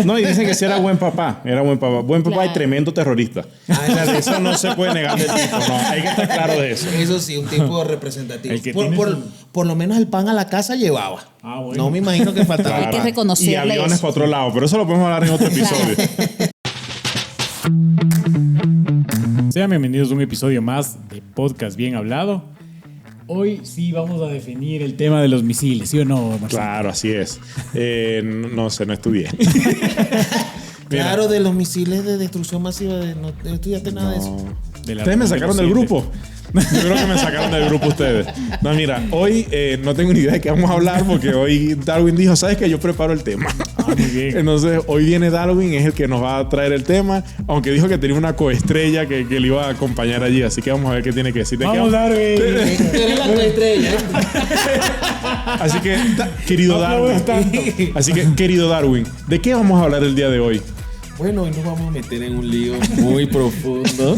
No, y dicen que sí era buen papá. Era buen papá. Buen papá y tremendo terrorista. Eso no se puede negar del tipo. No, hay que estar claro de eso. Eso sí, un tipo representativo. Por Por lo menos el pan a la casa llevaba. Bueno. No me imagino que faltaba. Hay que reconocerle Y aviones eso. para otro lado. Pero eso lo podemos hablar en otro episodio. Sean bienvenidos a un episodio más de Podcast Bien Hablado. Hoy sí vamos a definir el tema de los misiles, ¿sí o no, Marcelo? Claro, así es. No sé, no estudié. Claro, de los misiles de destrucción masiva. No estudiaste nada de eso. Ustedes me sacaron del grupo. Yo creo que me sacaron del grupo ustedes. No, mira, hoy no tengo ni idea de qué vamos a hablar porque hoy Darwin dijo, ¿sabes qué? Yo preparo el tema. Muy bien. Entonces, hoy viene Darwin, es el que nos va a traer el tema, aunque dijo que tenía una coestrella que le iba a acompañar allí, así que vamos a ver qué tiene que decir. Vamos, Darwin. Tú eres la coestrella. Así que, querido Darwin, ¿de qué vamos a hablar el día de hoy? Bueno, hoy nos vamos a meter en un lío muy profundo.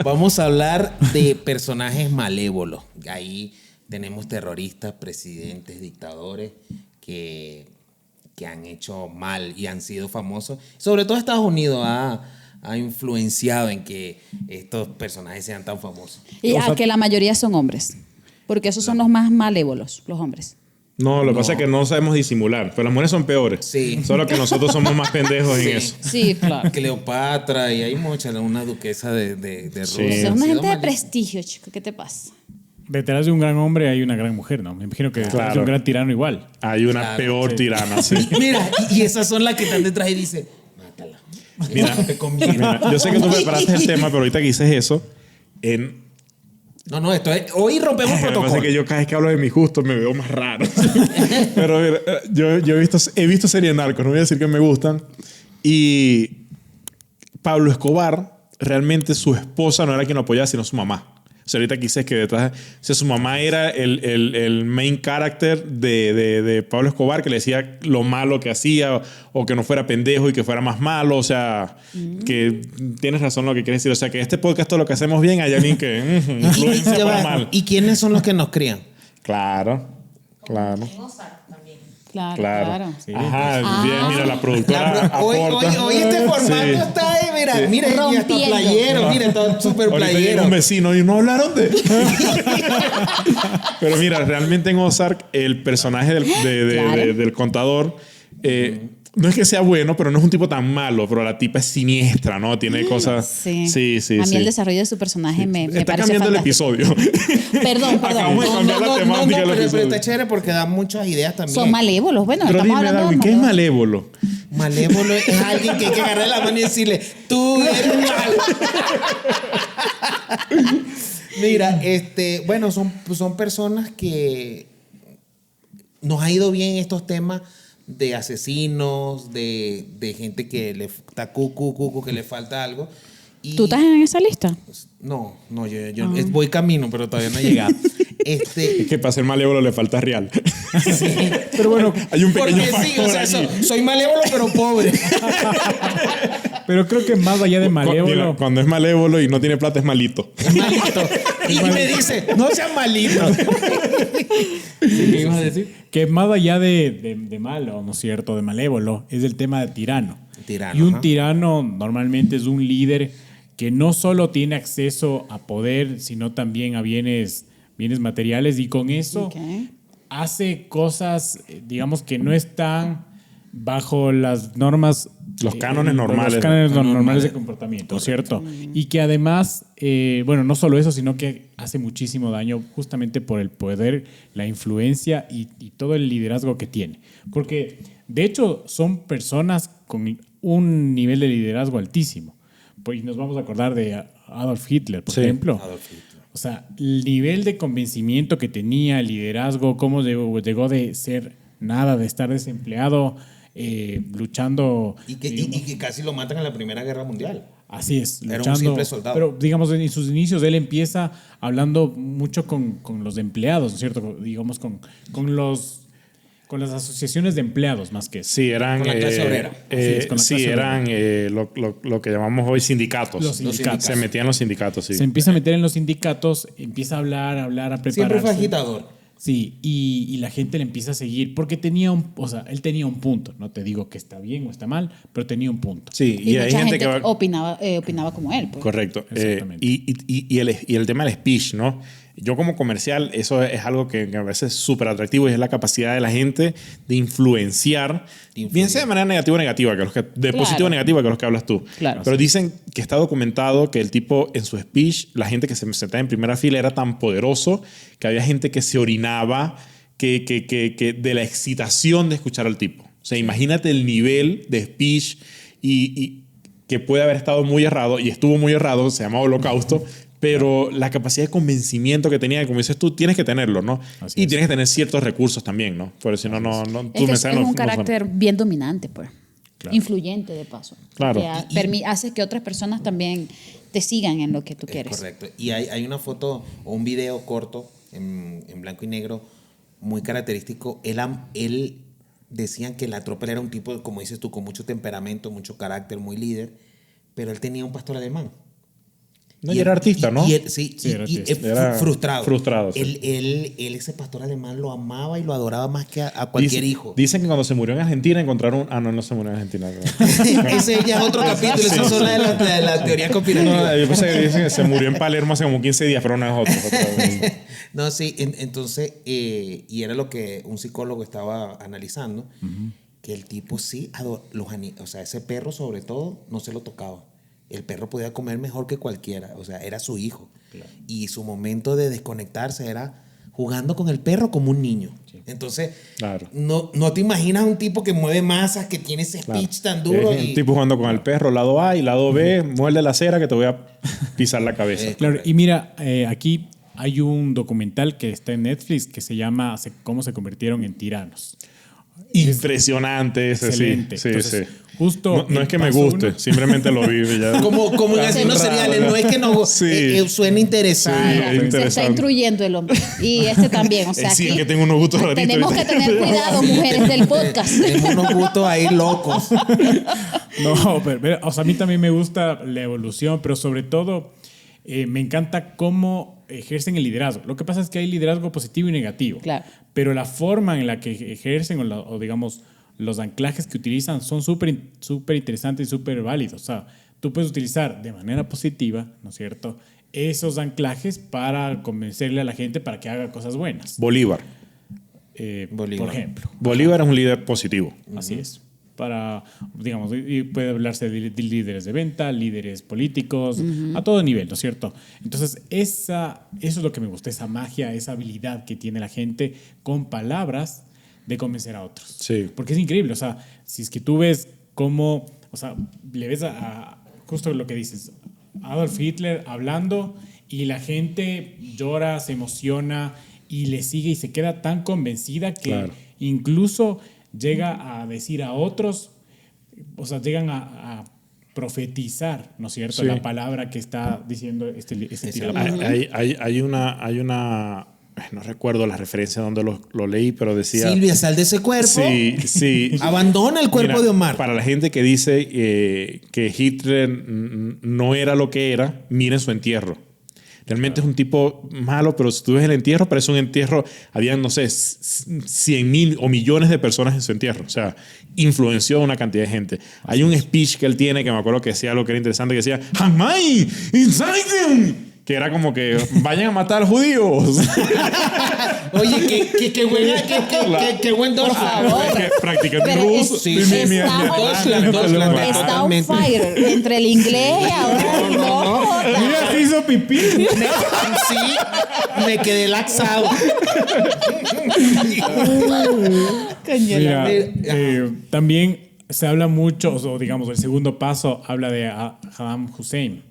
Vamos a hablar de personajes malévolos. Ahí tenemos terroristas, presidentes, dictadores que han hecho mal y han sido famosos. Sobre todo Estados Unidos ha influenciado en que estos personajes sean tan famosos. Y que la mayoría son hombres. Porque esos son los más malévolos, los hombres. No, lo que pasa es que no sabemos disimular, pero las mujeres son peores. Sí. Solo que nosotros somos más pendejos en eso. Sí, claro. Cleopatra y hay muchas, una duquesa de Rusia. Sí. Es una gente de prestigio, chico. ¿Qué te pasa? Detrás de un gran hombre hay una gran mujer, ¿no? Me imagino que detrás de un gran tirano igual. Hay una peor tirana, sí. Mira, y esas son las que están detrás y dicen, mátala. Mira, No te conviene. Mira, yo sé que tú preparaste el tema, pero ahorita que dices eso, No, esto es, hoy rompemos lo que protocolo. pasa es que yo cada vez que hablo de mis gustos me veo más raro. Pero mira, yo he visto series de narcos, no voy a decir que me gustan. Y Pablo Escobar, realmente su esposa no era quien lo apoyaba, sino su mamá. O sea, ahorita quise que detrás... O sea, su mamá era el main character de Pablo Escobar, que le decía lo malo que hacía o que no fuera pendejo y que fuera más malo. O sea, que tienes razón lo que quieres decir. O sea, que este podcast todo lo que hacemos bien, hay alguien que influencia para mal. ¿Y quiénes son los que nos crían? Claro. Claro. Sí. Ajá, bien, mira, la productora aporta. Hoy este formato Sí. está ahí, mira, y hasta Rompiendo. playero, mira, todo súper Ahorita llega playero. un vecino y no hablaron de... Pero mira, realmente en Ozark el personaje del contador no es que sea bueno, pero no es un tipo tan malo, pero la tipa es siniestra, ¿no? Tiene cosas... Sí. Sí. A mí el desarrollo de su personaje me Está parece cambiando fantástico. el episodio. Perdón. Acabamos de cambiar la temática del pero episodio. está chévere porque da muchas ideas también. Son malévolos. Bueno, Pero estamos dime, hablando Darwin, de ¿qué es malévolos. malévolo? Malévolo es alguien que hay que agarrar la mano y decirle, tú eres malo. Mira, bueno, son personas que nos ha ido bien estos temas de asesinos, de gente que le está que le falta algo. Y ¿Tú estás en esa lista? no, yo voy camino, pero todavía no he llegado. Es que para ser malévolo le falta real. Sí. Pero bueno, hay un pequeño Porque sí, factor o sea, allí. soy malévolo pero pobre. Pero creo que más allá de malévolo... Mira, cuando es malévolo y no tiene plata es malito. Es malito. Y me dice, no seas malito. ¿Qué ibas a decir? Que más allá de malo, ¿no es cierto? De malévolo, es el tema de tirano. Tirano, Y un ajá. tirano normalmente es un líder que no solo tiene acceso a poder, sino también a bienes materiales, y con eso hace cosas, digamos, que no están bajo las normas, Los cánones normales. Los cánones normales de comportamiento, ¿cierto? Y que además, bueno, no solo eso, sino que hace muchísimo daño justamente por el poder, la influencia y todo el liderazgo que tiene. Porque, de hecho, son personas con un nivel de liderazgo altísimo. Pues nos vamos a acordar de Adolf Hitler, por ejemplo. Adolf Hitler. O sea, el nivel de convencimiento que tenía, el liderazgo, cómo llegó de ser nada, de estar desempleado, luchando. Y que casi lo matan en la Primera Guerra Mundial. Así es, Era luchando. un simple soldado. Pero, digamos, en sus inicios él empieza hablando mucho con los empleados, ¿no es cierto? Digamos, con las asociaciones de empleados más que eso. Sí, eran... Con la clase obrera. Con la sí, clase eran lo que llamamos hoy sindicatos. Los sindicatos. Se metían los sindicatos, sí. Se empieza a meter en los sindicatos, empieza a hablar, a prepararse. Siempre fue agitador. Sí, y la gente le empieza a seguir porque él tenía un punto. No te digo que está bien o está mal, pero tenía un punto. Sí, Y hay mucha gente gente que va... opinaba como él. Pues. Correcto. Exactamente. Y el tema del speech, ¿no? Yo como comercial, eso es algo que me parece súper atractivo y es la capacidad de la gente de influenciar, bien sea de manera negativa o negativa, de positiva o negativa, que es lo que hablas tú. Claro. Pero dicen que está documentado que el tipo en su speech, la gente que se sentaba en primera fila era tan poderoso que había gente que se orinaba que de la excitación de escuchar al tipo. O sea, imagínate el nivel de speech y que puede haber estado muy errado, y estuvo muy errado, se llama Holocausto, pero la capacidad de convencimiento que tenía, como dices tú, tienes que tenerlo, ¿no? Así Y es. tienes que tener ciertos recursos también, ¿no? Porque si no, Es tus que es mensajes no un son- carácter bien dominante, pues. Claro. Influyente, de paso. Claro. Que hace que otras personas también te sigan en lo que tú quieres. Correcto. Y hay una foto o un video corto en blanco y negro muy característico. Él decían que la tropa era un tipo, como dices tú, con mucho temperamento, mucho carácter, muy líder, pero él tenía un pastor alemán. No, y era artista, ¿no? Sí, Sí, era artista. Era frustrado. frustrado, sí. Él, ese pastor alemán lo amaba y lo adoraba más que a cualquier hijo. Dicen que cuando se murió en Argentina encontraron... Ah, no se murió en Argentina. Ese ya es otro capítulo, esas son la teoría conspirativa. No, yo pensé que dicen que se murió en Palermo hace como 15 días, pero no es otro. No, sí, entonces, y era lo que un psicólogo estaba analizando, que el tipo sí, o sea, ese perro sobre todo, no se lo tocaba. El perro podía comer mejor que cualquiera, o sea, era su hijo. Claro. Y su momento de desconectarse era jugando con el perro como un niño. Sí. Entonces, claro. no te imaginas un tipo que mueve masas, que tiene ese speech tan duro. Un tipo jugando con el perro, lado A y lado B, muerde la cera que te voy a pisar la cabeza. Claro, y mira, aquí hay un documental que está en Netflix que se llama ¿Cómo se convirtieron en tiranos? Impresionante ese, excelente. Sí. Entonces, justo no es que me guste, simplemente lo vi. Ya. Como en asesinos seriales, no es que no suena interesante. Se está instruyendo el hombre. Y este también, o sea, sí, aquí que tengo unos gustos raritos. tenemos que tener cuidado, mujeres del podcast. Tenemos unos gustos ahí locos. No, pero, o sea, a mí también me gusta la evolución, pero sobre todo me encanta cómo ejercen el liderazgo. Lo que pasa es que hay liderazgo positivo y negativo. Claro. Pero la forma en la que ejercen o digamos, los anclajes que utilizan son súper interesantes y súper válidos. O sea, tú puedes utilizar de manera positiva, ¿no es cierto?, esos anclajes para convencerle a la gente para que haga cosas buenas. Bolívar. Por ejemplo. Bolívar es un líder positivo. Así es. Para, digamos, y puede hablarse de líderes de venta, líderes políticos, a todo nivel, ¿no es cierto? Entonces, eso es lo que me gusta, esa magia, esa habilidad que tiene la gente con palabras de convencer a otros. Sí. Porque es increíble, o sea, si es que tú ves cómo, o sea, le ves a justo lo que dices, Adolf Hitler hablando y la gente llora, se emociona y le sigue y se queda tan convencida que incluso llega a decir a otros, o sea, llegan a profetizar, ¿no es cierto?, la palabra que está diciendo este tirador. Hay una no recuerdo la referencia donde lo leí, pero decía... Silvia, sal de ese cuerpo. Sí. Abandona el cuerpo de Omar. Para la gente que dice que Hitler no era lo que era, miren su entierro. Realmente es un tipo malo, pero si tú ves el entierro, parece un entierro, habían, no sé, 100,000 o millones de personas en su entierro. O sea, influenció a una cantidad de gente. Hay un speech que él tiene, que me acuerdo que decía algo que era interesante, que decía, ¡Hamai! ¡Inside! Que era como que vayan a matar judíos. Oye, qué buen Por favor. Practicando Pero ruso. sí, está on fire entre el inglés y ahora Mira, se hizo pipí. Sí, me quedé laxado. Mira, también se habla mucho, o digamos, el segundo paso habla de Saddam Hussein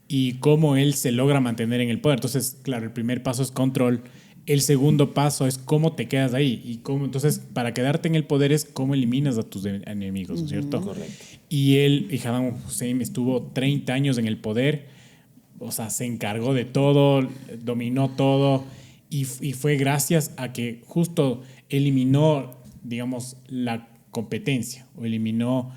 y cómo él se logra mantener en el poder. Entonces, claro, el primer paso es control. El segundo paso es cómo te quedas ahí. Y cómo, entonces, para quedarte en el poder es cómo eliminas a tus enemigos, ¿no es cierto? Correcto. Y Saddam Hussein estuvo 30 años en el poder. O sea, se encargó de todo, dominó todo. Y fue gracias a que justo eliminó, digamos, la competencia. O eliminó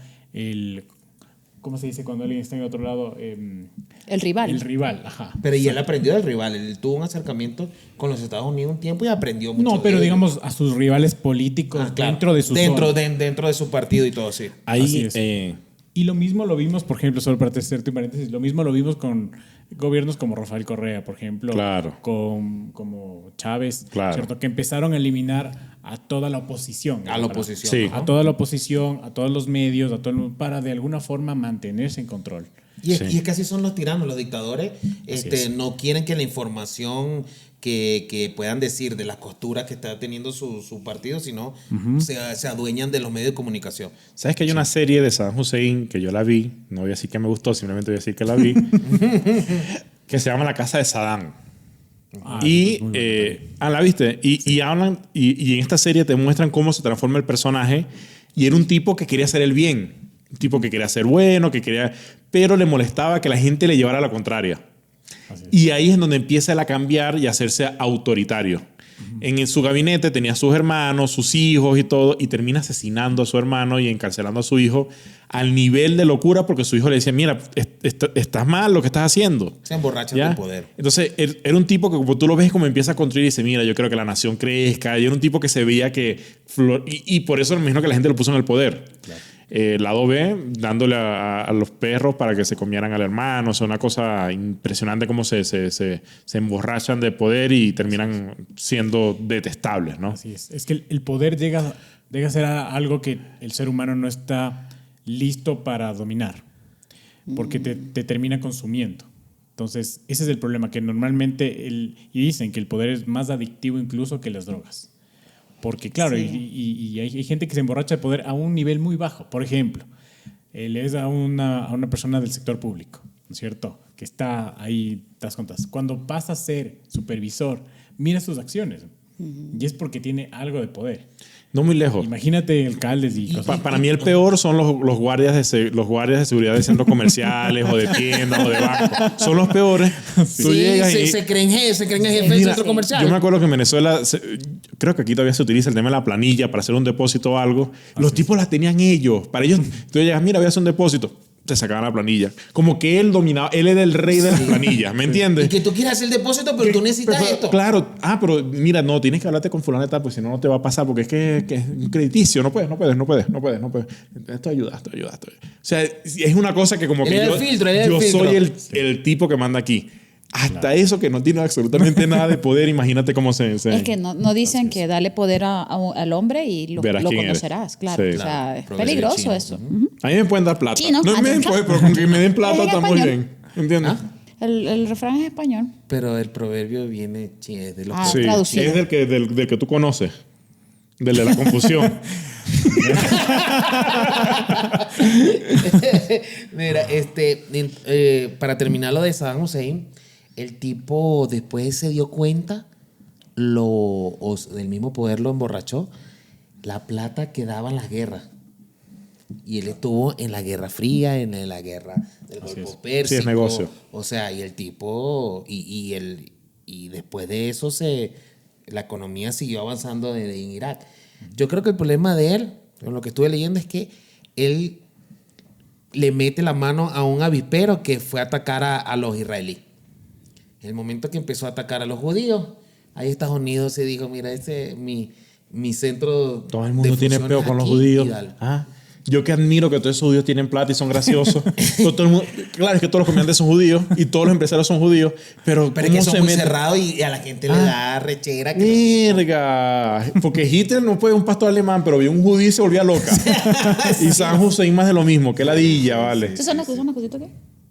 ¿cómo se dice cuando alguien está en otro lado? El rival. El rival, ajá. Pero y él aprendió del rival. Él tuvo un acercamiento con los Estados Unidos un tiempo y aprendió mucho. No, pero de él. digamos a sus rivales políticos Claro. dentro de su zona. Dentro de su partido y todo, sí. Así Ahí, es. Y lo mismo lo vimos, por ejemplo, solo para hacerte un paréntesis, lo mismo lo vimos con gobiernos como Rafael Correa, por ejemplo, Claro. como Chávez, Claro. ¿cierto? Que empezaron a eliminar a toda la oposición. A la oposición. Sí. ¿no? A toda la oposición, a todos los medios, a todo el mundo, para de alguna forma mantenerse en control. Y es, Sí. y es que así son los tiranos, los dictadores. es. No quieren que la información que puedan decir de las costuras que está teniendo su partido, sino se adueñan de los medios de comunicación. ¿Sabes que hay una serie de Saddam Hussein que yo la vi? No voy a decir que me gustó, simplemente voy a decir que la vi. Que se llama La Casa de Saddam. Y la viste y hablan y en esta serie te muestran cómo se transforma el personaje y era un tipo que quería hacer el bien, un tipo que quería ser bueno, pero le molestaba que la gente le llevara la contraria. Y ahí es donde empieza él a cambiar y a hacerse autoritario. En su gabinete tenía a sus hermanos, sus hijos y todo, y termina asesinando a su hermano y encarcelando a su hijo al nivel de locura porque su hijo le decía, mira, estás mal lo que estás haciendo. Se emborrachan ¿Ya? del poder. Entonces, era un tipo que como tú lo ves como empieza a construir y dice, mira, yo creo que la nación crezca. Y era un tipo que se veía que... Y por eso me imagino que la gente lo puso en el poder. Claro. Lado B, dándole a los perros para que se comieran al hermano. O sea, una cosa impresionante cómo se emborrachan de poder y terminan siendo detestables, ¿no? Así es. Es que el poder llega a ser algo que el ser humano no está listo para dominar, porque te termina consumiendo. Entonces, ese es el problema, que normalmente, y dicen que el poder es más adictivo incluso que las drogas. Porque claro, Sí. y hay gente que se emborracha de poder a un nivel muy bajo. Por ejemplo, lees a una persona del sector público, ¿no es cierto? Que está ahí, te das cuenta. Cuando pasa a ser supervisor, mira sus acciones. Y es porque tiene algo de poder. No muy lejos. Imagínate alcaldes y cosas. Para mí el peor son los guardias de seguridad de centros comerciales o de tiendas o de bancos. Son los peores. Tú llegas y... se creen jefe del Mira, centro comercial. yo me acuerdo que en Venezuela, creo que aquí todavía se utiliza el tema de la planilla para hacer un depósito o algo. Los tipos la tenían ellos. Para ellos, tú llegas, mira, voy a hacer un depósito. Te sacaban la planilla. Como que él dominaba, él era el rey de las planillas, ¿me entiendes? Y que tú quieras hacer el depósito, pero tú necesitas esto. Claro, pero mira, no, tienes que hablarte con fulano de tal, pues si no, no te va a pasar, porque es que es un crediticio, no puedes. Esto ayuda. O sea, es una cosa que como Él que era yo, el filtro, él era el yo filtro. soy el tipo que manda aquí. Hasta eso que no tiene absolutamente nada de poder, imagínate cómo se... Es que no dicen que dale poder al hombre y lo Verás quién conocerás, claro. Sí. O sea, Claro, es proverbio peligroso chino. eso. A mí me pueden dar plata. Chino, no me adentro. pueden, pero con que me den plata Es en estamos español. bien. ¿Entiendes? El refrán es español. Pero el proverbio viene es de los Sí, traducido. es del que tú conoces. Del de la confusión. Mira, para terminar lo de Saddam Hussein, el tipo después se dio cuenta, del mismo poder lo emborrachó, la plata que daban las guerras. Y él estuvo en la Guerra Fría, en la guerra del Golfo Pérsico. Sí, es negocio. O sea, y el tipo, y después de eso la economía siguió avanzando en Irak. Yo creo que el problema de él, con lo que estuve leyendo, es que él le mete la mano a un avispero que fue a atacar a los israelíes. En el momento que empezó a atacar a los judíos, ahí Estados Unidos se dijo, mira, ese es mi centro. Todo el mundo tiene funciones peo con los aquí, judíos. y dale. Yo que admiro que todos esos judíos tienen plata y son graciosos. Todo el mundo, claro, es que todos los comediantes son judíos y todos los empresarios son judíos. Pero es que son muy cerrados y a la gente le da rechera. Mierda. Porque Hitler no fue un pastor alemán, pero vio un judío y se volvía loca. Y Saddam Hussein más de lo mismo. Qué ladilla, vale. ¿Esas son las cositas que?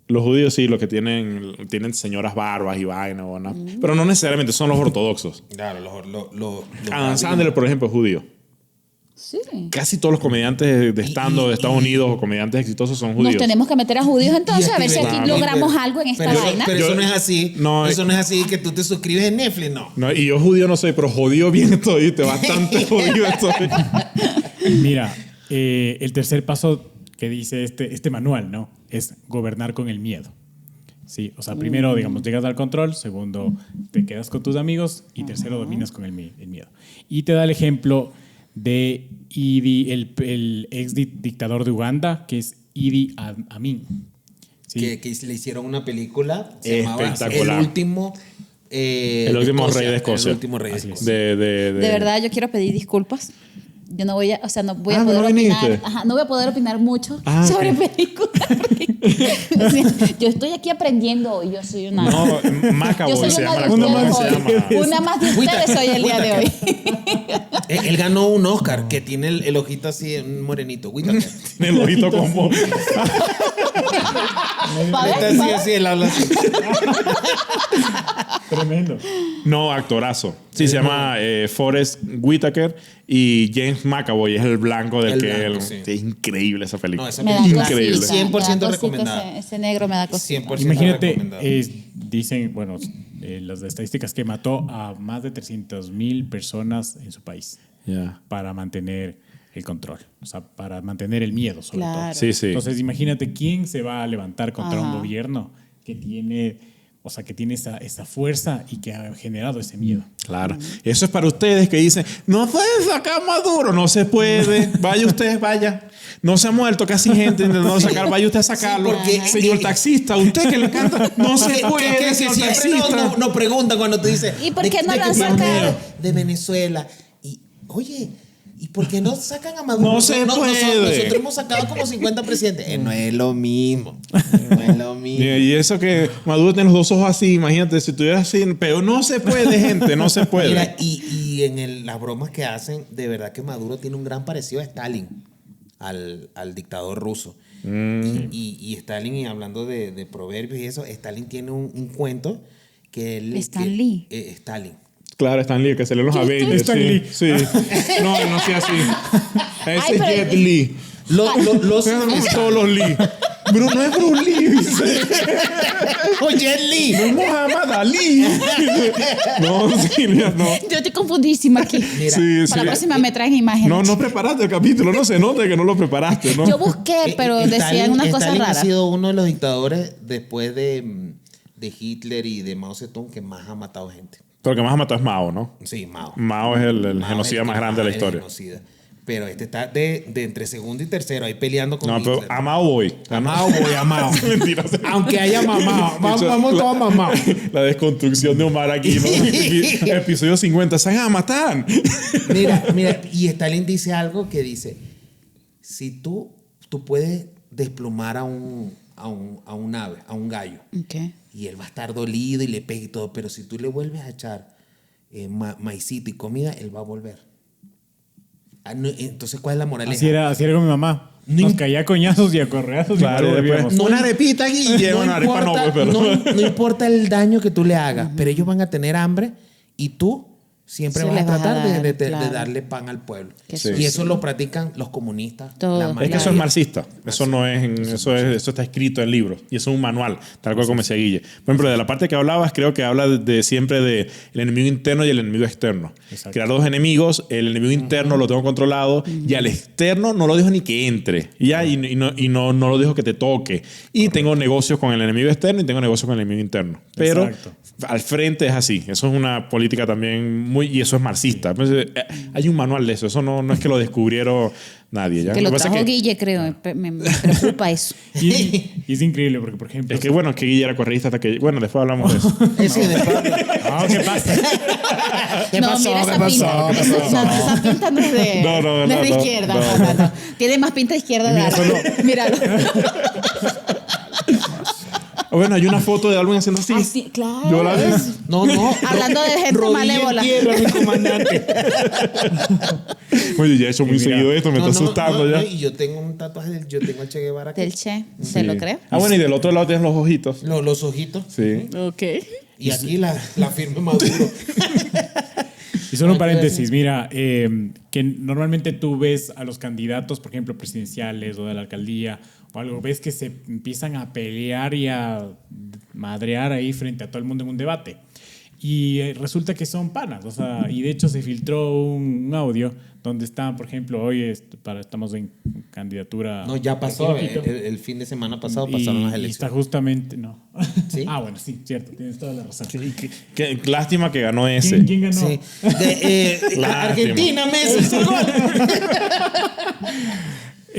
Los judíos sí, los que tienen señoras barbas y vainas. Pero no necesariamente son los ortodoxos. Claro, los Adam Sandler, por ejemplo, es judío. Sí. Casi todos los comediantes de stand-up de Estados Unidos o comediantes exitosos son judíos. Nos tenemos que meter a judíos entonces a ver si aquí Steven logramos Spielberg. algo en esta Pero vaina. eso no es así. No, eso no es así que tú te suscribes en Netflix, no. No, y yo judío no soy, pero jodido bien estoy, bastante jodido estoy. Mira, el tercer paso que dice este manual, ¿no? Es gobernar con el miedo. Sí, o sea, primero, digamos, llegas al control, segundo, te quedas con tus amigos y tercero, dominas con el miedo. Y te da el ejemplo de Idi, el ex dictador de Uganda, que es Idi Amin. ¿Sí? Que le hicieron una película. Se llamaba Espectacular. El último rey de Escocia. El último rey de Escocia. De verdad, yo quiero pedir disculpas. Yo no voy a, o sea, no voy a Ah, poder ¿no opinar. viniste? Ajá, no voy a poder opinar mucho Ah, sobre ok. películas. Sí, yo estoy aquí aprendiendo hoy. Yo soy una. No, yo Macaboy soy se una llama la de actora, ustedes se llama. hoy. Una más de ustedes hoy el día de hoy. Él ganó un Oscar que tiene el ojito así, un morenito. Whittaker. El ojito como. Pa' Está ver, así, él habla así. Tremendo. No, actorazo. Sí, se llama Forrest Whitaker y James McAvoy es el blanco del El que blanco, él. sí. Es increíble esa película. No, esa Me da película Increíble. cosita, 100% me da cosita recomendada. ese negro me da cosita. 100%. Imagínate, recomendado. dicen, bueno, las estadísticas que mató a más de 300,000 personas en su país Ya. para mantener el control, o sea, para mantener el miedo sobre Claro. todo. Sí, sí. Entonces, imagínate quién se va a levantar contra un Ajá. gobierno que tiene, o sea, que tiene esa fuerza y que ha generado ese miedo. Claro. Eso es para ustedes que dicen, no pueden sacar Maduro. No se puede. Vaya usted, vaya. No se ha muerto casi gente intentando sacar. Vaya usted a sacarlo. Sí, porque- Señor taxista, usted que le encanta. No se puede, que señor siempre taxista. nos preguntan cuando tú dices. ¿Y por qué no de lo han qué país? sacado? De Venezuela. Y, oye, ¿y por qué no sacan a Maduro? No se puede. Nosotros hemos sacado como 50 presidentes. No es lo mismo. No es lo mismo. Y eso que Maduro tiene los dos ojos así, imagínate, si tuviera así, pero no se puede, gente, no se puede. Mira, y en las bromas que hacen, de verdad que Maduro tiene un gran parecido a Stalin, al dictador ruso. Y Stalin, y hablando de proverbios y eso, Stalin tiene un cuento que él... Stan que- Lee. Stalin. Claro, Stan Lee, que se leen los Avengers. Stan Sí, Lee. sí. No, no sea así. Ese Ay, es pero- Jet Li. Los Tenemos todos los Lee. Bruno no es Bruce Lee, dice. Oye, Lee. No es Muhammad Ali. No, Silvia, no. Yo estoy confundidísima aquí. Mira, Sí, Para sí. la próxima me traen imágenes. No, no preparaste el capítulo, no se nota que no lo preparaste, ¿no? Yo busqué, pero Stalin- decían unas cosas Stalin raras. ha sido uno de los dictadores después de Hitler y de Mao Zedong que más ha matado gente. Pero el que más ha matado es Mao, ¿no? Sí, Mao. Mao es el Mao genocida es el más que grande de la es el historia. genocida. Pero este está de entre segundo y tercero ahí peleando con No, pero Hitler. a Mao voy. A Mao voy, a Mao. Mentira. Aunque haya mamado. Vamos la- todos mamados. La desconstrucción de Omar aquí, ¿no? Episodio 50. Se van a matar. Mira, y Stalin dice algo que dice, si tú puedes desplumar a un ave, a un gallo, Ok. y él va a estar dolido y le pega y todo, pero si tú le vuelves a echar maicito y comida, él va a volver. Entonces, ¿cuál es la moraleja? Así era con mi mamá. No Nos im- caía a coñazos y a correazos Claro, y no después, volvíamos. una arepita aquí. Lleva una arepa no, pues, pero. no importa el daño que tú le hagas, pero ellos van a tener hambre y tú siempre Sí vas a les vas a tratar dar, de claro. darle pan al pueblo. Qué Sí. Y eso lo practican los comunistas. Todos, la claro. Es que eso es mayoría. marxista. Eso no es, eso está escrito en libros y eso es un manual, tal cual como decía Guille. Por ejemplo, de la parte que hablabas, creo que habla siempre de el enemigo interno y el enemigo externo. Exacto. Crear dos enemigos, el enemigo interno lo tengo controlado y al externo no lo dejo ni que entre. Y ya, y no lo dejo que te toque. Y tengo negocios con el enemigo externo y tengo negocios con el enemigo interno. Pero Exacto. al frente es así. Eso es una política también muy, y eso es marxista. Entonces, hay un manual de eso. Eso no es que lo descubrieron nadie. ¿ya? Que lo que pasa trajo es que- Guille, creo. Me preocupa eso. Y es increíble porque, por ejemplo... Es que bueno, que Guille era correísta hasta que... Bueno, después hablamos de eso. Sí, después- ¿Qué pasa? ¿Qué No, pasó? mira ¿Qué esa pasó? pinta. ¿Qué pasó? No, esa pinta no es de, No, es de no, izquierda. no. No. Tiene más pinta de izquierda de Mira, Darwin. Míralo. Bueno, hay una foto de Darwin haciendo así. Así, claro. Yo la vi. No. Hablando de gente Rodilla en malévola. tierra, mi comandante. Oye, ya he hecho muy mira. seguido esto, me está asustando ya. Y yo tengo un tatuaje, yo tengo el Che Guevara aquí. Del Che. ¿Se lo creo? Ah, bueno, y del otro lado tienes los ojitos. Los ojitos. Sí. Ok. Y aquí la firma Maduro. Y solo un paréntesis, mira, que normalmente tú ves a los candidatos, por ejemplo, presidenciales o de la alcaldía o algo, ves que se empiezan a pelear y a madrear ahí frente a todo el mundo en un debate. Y resulta que son panas, o sea, y de hecho se filtró un audio donde están, por ejemplo, hoy estamos en candidatura. No, ya pasó. Aquí, Quito. El fin de semana pasado pasaron las Y está elecciones. justamente, no. ¿Sí? Ah, bueno, sí, cierto, tienes toda la razón. Qué lástima que ganó ese. ¿Quién ganó? Sí. Lástima. Argentina, Messi, hizo el gol.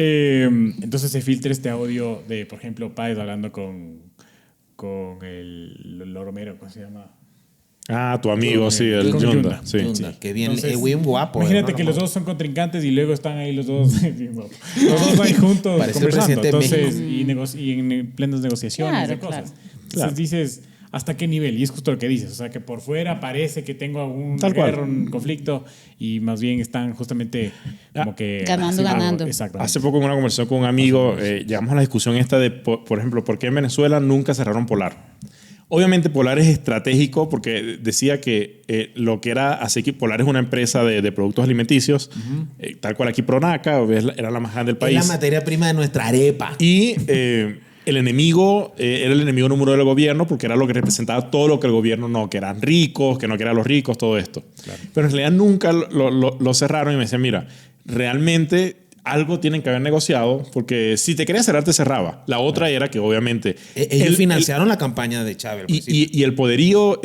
Entonces se filtra este audio de, por ejemplo, Páez hablando con el Loromero, ¿cómo se llama? Ah, tu amigo, sí, el Con Yunda. Yunda. Sí. Yunda, que bien, Entonces, es bien guapo. Imagínate ¿no? que los dos son contrincantes y luego están ahí los dos, bien guapos. Los dos ahí juntos Parece el conversando. presidente de Entonces, y en plenas negociaciones Claro, de cosas. claro. Entonces dices, ¿hasta qué nivel? Y es justo lo que dices. O sea, que por fuera parece que tengo algún Tal cual. guerra, un conflicto, y más bien están justamente como que... Ganando, haciendo algo. ganando. Exactamente. Hace poco en una conversación con un amigo llegamos a la discusión esta de, por ejemplo, ¿por qué en Venezuela nunca cerraron Polar? Obviamente Polar es estratégico porque decía que lo que era Asequip, Polar es una empresa de productos alimenticios, tal cual aquí Pronaca, era la más grande del Es país. la materia prima de nuestra arepa. Y el enemigo era el enemigo número uno del gobierno porque era lo que representaba todo lo que el gobierno no, que eran ricos, que no querían los ricos, todo esto. Claro. Pero en realidad nunca lo cerraron y me decían, mira, realmente algo tienen que haber negociado porque si te quería cerrar, te cerraba. La otra era que obviamente... Ellos financiaron la campaña de Chávez. Y el poderío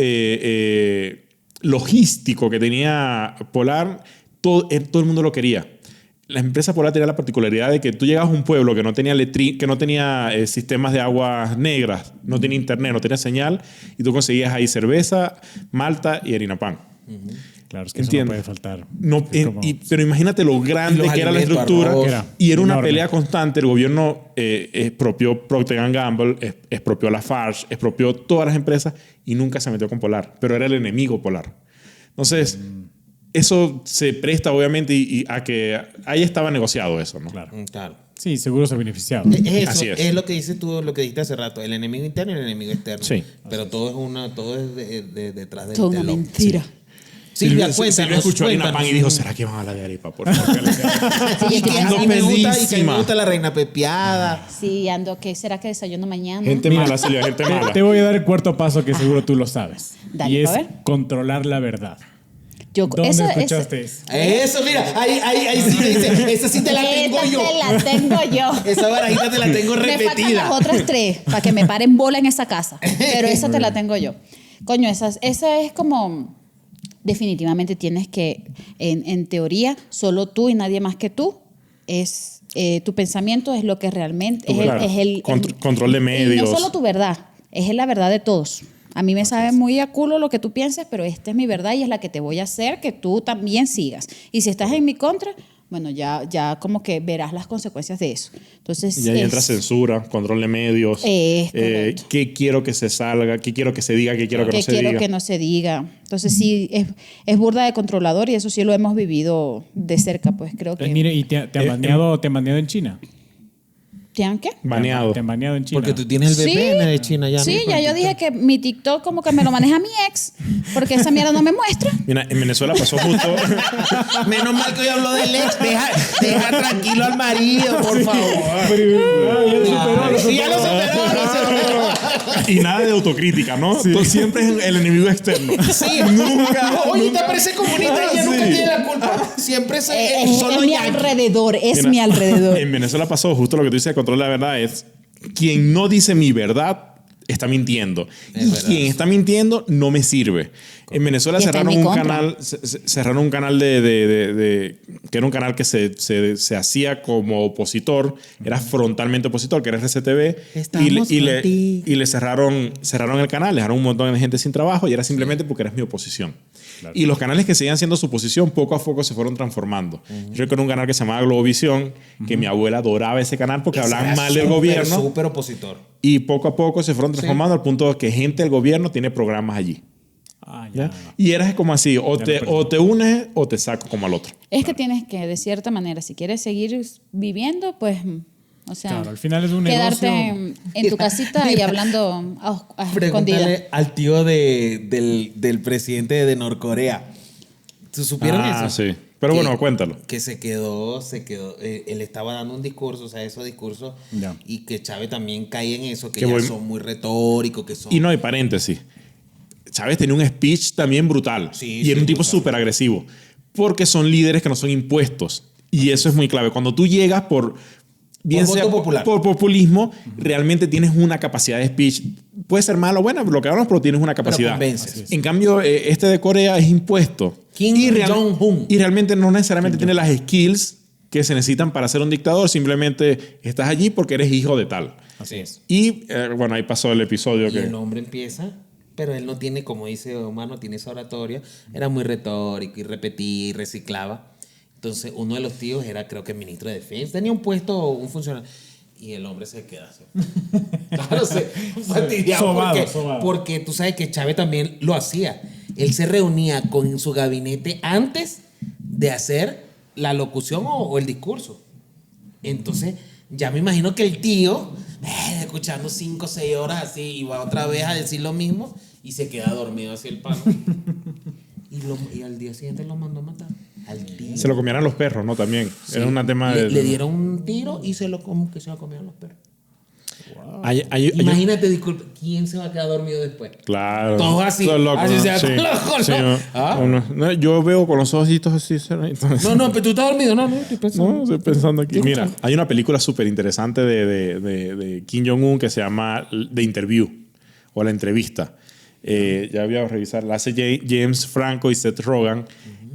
logístico que tenía Polar, todo el mundo lo quería. La empresa Polar tenía la particularidad de que tú llegabas a un pueblo que no tenía sistemas de aguas negras, no tenía internet, no tenía señal, y tú conseguías ahí cerveza, malta y harina pan. Claro, es que eso no puede faltar. No, pero imagínate lo grande que era la estructura. Y era una pelea constante. El gobierno expropió Procter & Gamble, expropió Lafarge, expropió todas las empresas y nunca se metió con Polar. Pero era el enemigo Polar. Entonces, eso se presta obviamente y a que ahí estaba negociado eso, ¿no? Claro. Claro. Sí, seguro se ha beneficiado. Eso, Así es. es lo que dices tú, lo que dijiste hace rato, el enemigo interno y el enemigo externo. Sí. Pero todo es detrás del Toda una telón. mentira. Silvia, Silvia cuéntanos. escuchó harina pan y dijo, cuéntanos. ¿será que van a hablar de arepa? Por favor. Y que a mí me gusta, y que me gusta la reina pepiada. Sí, ando, ¿qué será que desayuno mañana? Gente mala, Silvia, gente mala. Te voy a dar el cuarto paso que seguro tú lo sabes. Dale, y es a ver. controlar la verdad. Yo, ¿Dónde eso- escuchaste eso? Eso, mira, ahí sí me dice, esa sí te la tengo Esta yo. te la tengo yo. Esa barajita te la tengo Me faltan repetida. las otras 3 para que me paren bola en esa casa. Pero esa te la tengo yo. Coño, esa es como... Definitivamente tienes que, en teoría, solo tú y nadie más que tú, tu pensamiento es lo que realmente Claro. es el Control de y medios. no solo tu verdad, es la verdad de todos. A mí me sabe muy a culo lo que tú pienses, pero esta es mi verdad y es la que te voy a hacer que tú también sigas. Y si estás en mi contra, bueno, ya como que verás las consecuencias de eso. Entonces, Y ahí entra censura, control de medios. correcto. ¿Qué quiero que se salga? ¿Qué quiero que se diga? ¿Qué quiero que no se diga? que no se diga. Entonces sí, es burda de controlador y eso sí lo hemos vivido de cerca, pues creo que... Mire, y te han baneado en China. ¿Te han qué? Baneado. Te han baneado en China. Porque tú tienes el VPN de China ya. Sí, ¿no? ya yo dije que mi TikTok como que me lo maneja mi ex, porque esa mierda no me muestra. Mira, en Venezuela pasó justo... Menos mal que hoy habló del ex. Deja tranquilo al marido, por favor. Sí, ya lo superó. y nada de autocrítica, ¿no? Tú siempre es el enemigo externo. Sí, Nunca. Oye, te parece comunista y ella nunca tiene la culpa. Siempre es solo Es mi yankee. alrededor, es Mira, mi alrededor. En Venezuela pasó justo lo que tú dices de control de la verdad es quien no dice mi verdad está mintiendo. Es Y verdad. quien está mintiendo no me sirve. En Venezuela Y está en cerraron mi un contra. canal, cerraron un canal que era un canal que se hacía como opositor, era frontalmente opositor, que era RCTV, Estamos y contigo. le cerraron el canal, dejaron un montón de gente sin trabajo y era simplemente porque eras mi oposición. Y los canales que seguían siendo su oposición poco a poco se fueron transformando. Yo recuerdo un canal que se llamaba Globovisión, que mi abuela adoraba ese canal porque hablaban mal del gobierno. Súper opositor. Y poco a poco se fueron transformando al punto de que gente del gobierno tiene programas allí. Ah, ¿ya? ya. Y eras como así, o te unes o te saco como al otro. Es que tienes que, de cierta manera, si quieres seguir viviendo, pues, o sea, Claro, al final es un quedarte negocio. en tu casita y hablando a escondidas. Pregúntale al tío del presidente de Norcorea. ¿Tú supieron eso? Sí. Pero bueno, cuéntalo. Que se quedó, él estaba dando un discurso, o sea, esos discursos, Ya. y que Chávez también cae en eso, que Que ya voy- son muy retóricos, que son... Y no hay paréntesis. Chávez tenía un speech también brutal. Sí, y era sí, un tipo brutal. súper agresivo. Porque son líderes que no son impuestos. Y eso es muy clave. Cuando tú llegas por... Bien Por sea voto popular. por populismo, realmente tienes una capacidad de speech. Puede ser mala o buena, lo que hablamos, pero tienes una capacidad. convences. En cambio, este de Corea es impuesto. Kim Y Jong-un. Y realmente no necesariamente tiene las skills que se necesitan para ser un dictador. Simplemente estás allí porque eres hijo de tal. Así es. Y bueno, ahí pasó el episodio Y que... el hombre empieza, pero él no tiene, como dice Omar, no tiene esa oratoria. Era muy retórico y repetía y reciclaba. Entonces, uno de los tíos era, creo que, ministro de Defensa. Tenía un puesto, un funcionario. Y el hombre se queda así. Claro, se fastidiaba porque tú sabes que Chávez también lo hacía. Él se reunía con su gabinete antes de hacer la locución o el discurso. Entonces, ya me imagino que el tío, escuchando 5 o 6 horas así, y va otra vez a decir lo mismo y se queda dormido así el palo. Y al día siguiente lo mandó a matar. Al día. Se lo comieran los perros, ¿no? También. Sí. Era un tema de... Le dieron un tiro y se lo comieron los perros. Wow. Imagínate, disculpe, ¿quién se va a quedar dormido después? Claro. Todos así. Todos locos, así ¿no? sea, Sí. todos locos, Sí, ¿no? ¿no? ¿Ah? No, yo veo con los ojitos así. Entonces, No, pero tú estás dormido. No, estoy pensando. no, estoy pensando aquí. Mira, hay una película súper interesante de Kim Jong-un que se llama The Interview o La Entrevista. Ya voy a revisar. La hace James Franco y Seth Rogen.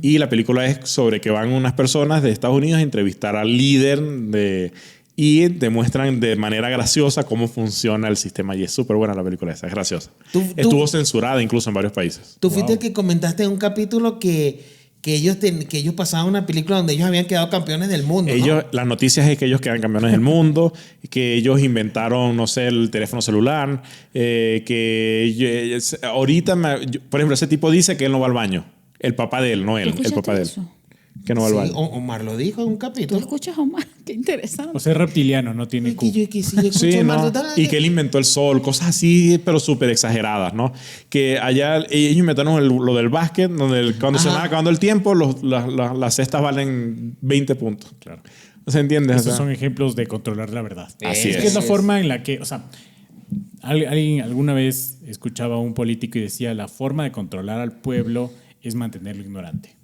Y la película es sobre que van unas personas de Estados Unidos a entrevistar al líder y demuestran de manera graciosa cómo funciona el sistema. Y es súper buena la película esa, es graciosa. Estuvo censurada incluso en varios países. Tú fuiste el que comentaste en un capítulo que ellos pasaban una película donde ellos habían quedado campeones del mundo, ¿no? Las noticias es que ellos quedan campeones del mundo, que ellos inventaron, no sé, el teléfono celular, ahorita, por ejemplo, ese tipo dice que él no va al baño. El papá de él, no él, el papá de él. Eso? Que no va al Sí, baño. Omar lo dijo en un ¿Tú capítulo. escuchas, Omar? Qué interesante. O sea, es reptiliano, no tiene Q. Sí, ¿no? Y que él inventó el sol, cosas así, pero súper exageradas, ¿no? Que allá ellos inventaron lo del básquet, donde cuando se va acabando el tiempo, las cestas valen 20 puntos. Claro. ¿Se entiende? Estos son ejemplos de controlar la verdad. Así es. es. Que es la forma en la que, o sea, alguien alguna vez escuchaba a un político y decía, la forma de controlar al pueblo es mantenerlo ignorante.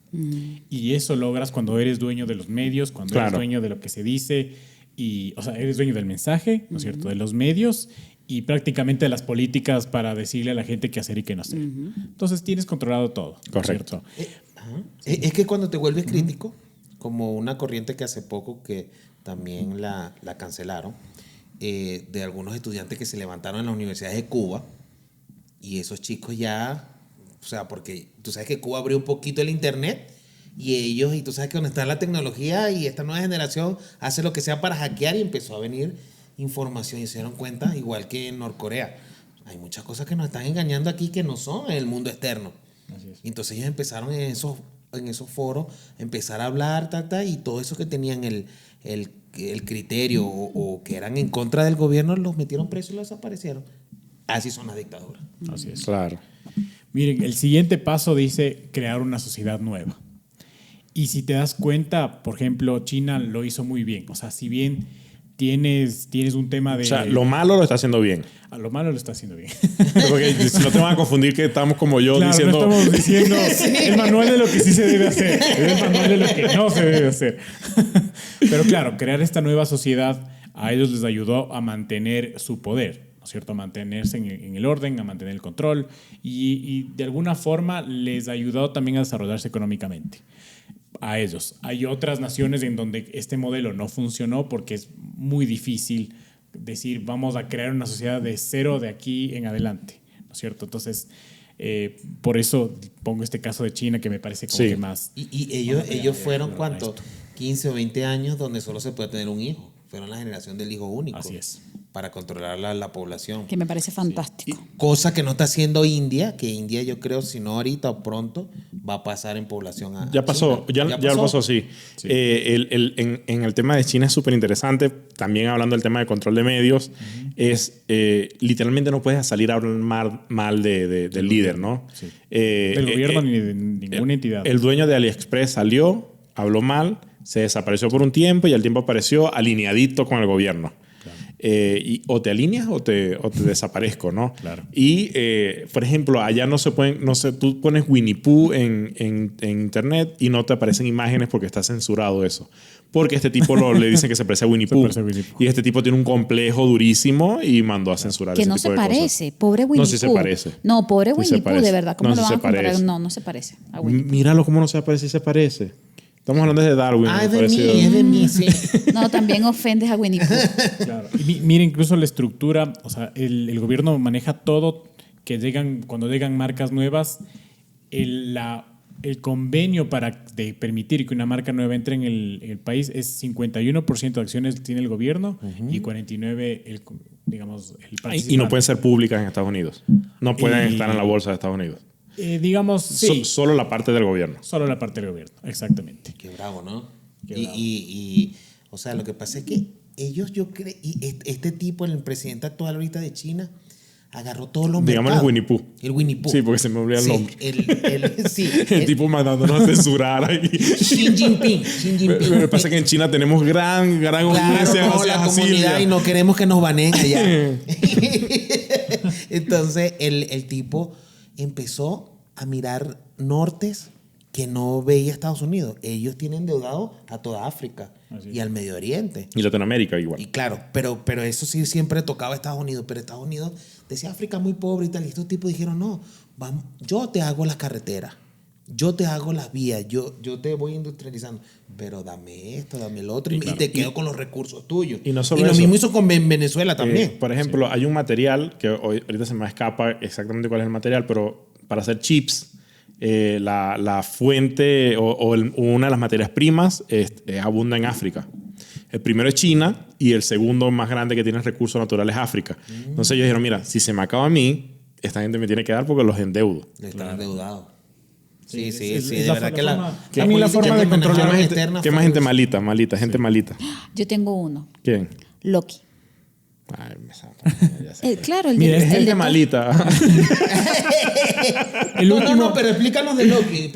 Y eso logras cuando eres dueño de los medios, cuando eres dueño de lo que se dice, y, o sea, eres dueño del mensaje, ¿no es cierto?, de los medios y prácticamente de las políticas para decirle a la gente qué hacer y qué no hacer. Entonces tienes controlado todo. Correcto. ¿No es cierto? Es que cuando te vuelves crítico, como una corriente que hace poco que también la cancelaron, de algunos estudiantes que se levantaron en las universidades de Cuba, y esos chicos ya, o sea, porque tú sabes que Cuba abrió un poquito el internet y tú sabes que donde está la tecnología y esta nueva generación hace lo que sea para hackear y empezó a venir información y se dieron cuenta, igual que en Norcorea. Hay muchas cosas que nos están engañando aquí que no son en el mundo externo. Así es. Y entonces ellos empezaron en esos foros a empezar a hablar, y todo eso que tenían el criterio o que eran en contra del gobierno, los metieron presos y los desaparecieron. Así son las dictaduras. Así es. Claro. Miren, el siguiente paso dice crear una sociedad nueva. Y si te das cuenta, por ejemplo, China lo hizo muy bien. O sea, si bien tienes un tema de... O sea, lo malo lo está haciendo bien. A lo malo lo está haciendo bien. Porque si no te van a confundir que estamos como yo Claro, diciendo... no estamos diciendo el manual de lo que sí se debe hacer, es el manual de lo que no se debe hacer. Pero claro, crear esta nueva sociedad a ellos les ayudó a mantener su poder, ¿no es cierto? A mantenerse en el orden, a mantener el control y de alguna forma les ayudó también a desarrollarse económicamente. A ellos. Hay otras naciones en donde este modelo no funcionó porque es muy difícil decir vamos a crear una sociedad de cero de aquí en adelante, ¿no es cierto? Entonces, por eso pongo este caso de China que me parece como que más... Y ellos fueron, ¿cuánto? 15 o 20 años donde solo se puede tener un hijo. Fueron la generación del hijo único. Así es. Para controlar la población. Que me parece fantástico. Cosa que no está haciendo India, que India yo creo, si no ahorita o pronto, va a pasar en población a Ya pasó, China. ya lo pasó, sí. En el tema de China es súper interesante, también hablando del tema de control de medios, literalmente no puedes salir a hablar mal del líder, ¿no? Sí. Del gobierno ni de ninguna entidad. El dueño de AliExpress salió, habló mal, se desapareció por un tiempo y al tiempo apareció alineadito con el gobierno. O te alineas o te desaparezco, ¿no? Claro. Y, por ejemplo, allá no se pueden, tú pones Winnie Pooh en internet y no te aparecen imágenes porque está censurado eso. Porque este tipo le dicen que se parece a Winnie Pooh. Y este tipo tiene un complejo durísimo y mandó a censurar Que ese no tipo se de cosas. parece. Pobre Winnie Pooh. No, sí se parece. No, pobre Sí Winnie se Pooh, parece. de verdad. ¿Cómo No, lo sí van a se comparar? parece. No se parece a Winnie Pooh. Míralo cómo no se parece y se parece. Estamos hablando de Darwin. Ah, es de parecido. mí, es de mí, sí. No, también ofendes a Winnie Pooh. Claro. Y mira, incluso la estructura, o sea, el gobierno maneja todo, cuando llegan marcas nuevas, el convenio de permitir que una marca nueva entre en el país es 51% de acciones tiene el gobierno y 49% el participante. Y no pueden ser públicas en Estados Unidos. No pueden estar en la bolsa de Estados Unidos. Digamos, sí. Solo la parte del gobierno. Solo la parte del gobierno, exactamente. Qué bravo, ¿no? Qué bravo. O sea, lo que pasa es que ellos, yo creo, y este tipo, el presidente actual ahorita de China, agarró todos los Digamos mercados. el Winnie Pooh. El Winnie Pooh. Sí, porque se me olvida el Sí, nombre. sí, El tipo mandándonos a censurar ahí. Xi Jinping. Pero lo que pasa es que en China tenemos gran audiencia Claro, no, gracias la a comunidad Silvia. y no queremos que nos baneen allá. Entonces, el tipo empezó a mirar nortes que no veía Estados Unidos. Ellos tienen endeudado a toda África y al Medio Oriente. Y Latinoamérica igual. Y claro, pero eso sí siempre tocaba a Estados Unidos. Pero Estados Unidos decía África muy pobre y tal. Y estos tipos dijeron, no, vamos, yo te hago las carreteras. Yo te hago las vías, yo te voy industrializando, pero dame esto, dame el otro y te quedo con los recursos tuyos. Y no solo lo eso. mismo hizo con Venezuela también. Por ejemplo, hay un material que ahorita se me escapa exactamente cuál es el material, pero para hacer chips, la fuente una de las materias primas abunda en África. El primero es China y el segundo más grande que tiene recursos naturales es África. Entonces ellos dijeron, mira, si se me acaba a mí, esta gente me tiene que dar porque los endeudo. Están endeudados. Sí, es de la verdad que la forma de controlar ¿Qué más gente malita? Gente malita. Yo tengo uno. ¿Quién? Loki. Ay, Claro, el Mira, de, es el gente de malita. No, pero explícanos de Loki.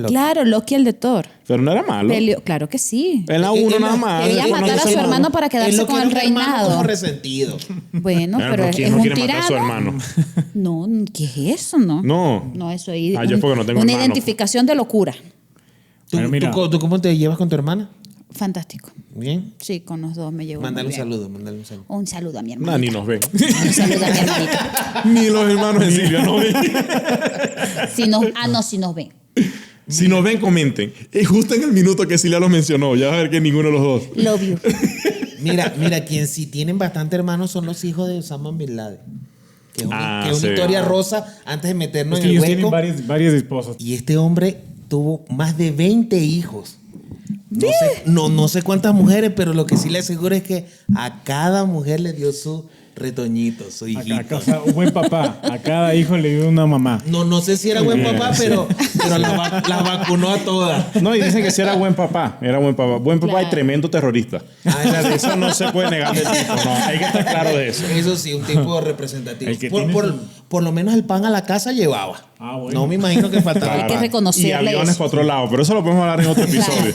Claro, Loki, el de Thor. Pero no era malo. Claro que sí. En la 1 nada más. Quería Después matar a su hermano para quedarse con el reinado. Como resentido. Bueno, pero es ¿quién no un quiere matar a su tirano. hermano? No, ¿qué es eso, no? No. No, eso ahí. Yo es porque no tengo una hermano. identificación de locura. Pero mira. ¿Tú cómo te llevas con tu hermana? Fantástico. Bien. Sí, con los dos me llevo Mándale muy un bien. saludo, mándale un saludo. Un saludo a mi hermana. Nah, ni nos ven. Un saludo a mi hermanita. Ni los hermanos de Silvia nos ven. Si nos ven. Si nos ven, comenten. Es justo en el minuto que Silvia los mencionó. Ya va a ver que ninguno de los dos. Love you. Mira, quien sí tienen bastante hermanos son los hijos de Osama Bin Laden. Que es una sí. historia rosa antes de meternos Es que en el ellos hueco. tienen varias esposas. Y este hombre tuvo más de 20 hijos. No sé cuántas mujeres, pero lo que sí le aseguro es que a cada mujer le dio su retoñito, su hijito. O sea, un buen papá. A cada hijo le dio una mamá. No sé si era buen papá, pero la vacunó a todas. No, y dicen que sí era buen papá. Era buen papá. Buen papá Claro. y tremendo terrorista. Eso no se puede negar del tipo. No, hay que estar claro de eso. Eso sí, un tipo representativo. El que tiene Por lo menos el pan a la casa llevaba. Ah, bueno. No me imagino que faltaba. Hay que reconocerle Y aviones eso. para otro lado. Pero eso lo podemos hablar en otro episodio.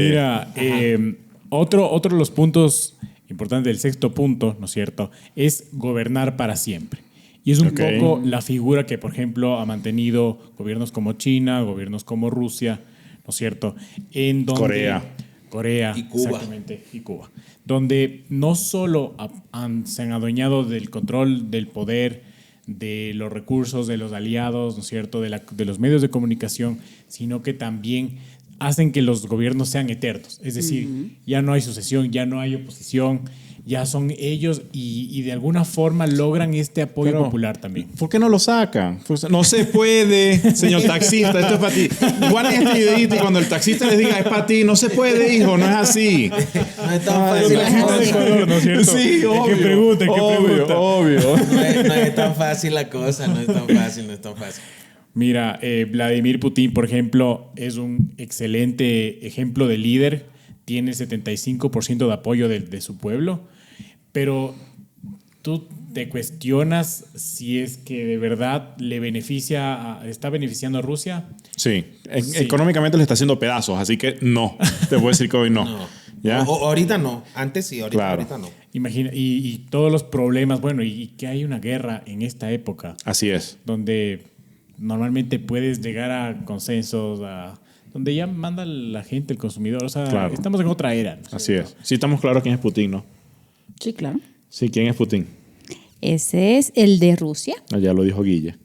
Mira, otro de los puntos importantes del sexto punto, ¿no es cierto?, es gobernar para siempre. Y es un poco la figura que, por ejemplo, ha mantenido gobiernos como China, gobiernos como Rusia, ¿no es cierto? En donde, Corea Y Cuba. Exactamente, y Cuba. Donde no solo se han adueñado del control del poder, de los recursos, de los aliados, ¿no es cierto?, de los medios de comunicación, sino que también hacen que los gobiernos sean eternos. Es decir, ya no hay sucesión, ya no hay oposición, ya son ellos y de alguna forma logran este apoyo popular también. ¿Por qué no lo sacan? No se puede, señor taxista, esto es para ti. Guarden este videito y cuando el taxista les diga es para ti, no se puede, hijo, no es así. No es tan fácil la cosa. ¿No es cierto? Sí, obvio. ¿Qué pregunta? Obvio. No es tan fácil la cosa, no es tan fácil. Mira, Vladimir Putin, por ejemplo, es un excelente ejemplo de líder. Tiene el 75% de apoyo de su pueblo, pero tú te cuestionas si es que de verdad está beneficiando a Rusia. Sí. Económicamente le está haciendo pedazos, así que no. Te puedo decir que hoy no. ¿Ya? Ahorita no. Antes sí, ahorita no. Imagina, y todos los problemas, bueno, y que hay una guerra en esta época. Así es. Donde normalmente puedes llegar a consensos, donde ya manda la gente, el consumidor. O sea, Claro. estamos en otra era, ¿no? Así es. Sí estamos claros quién es Putin, ¿no? Sí, claro. Sí, ¿quién es Putin? Ese es el de Rusia. Ya lo dijo Guille.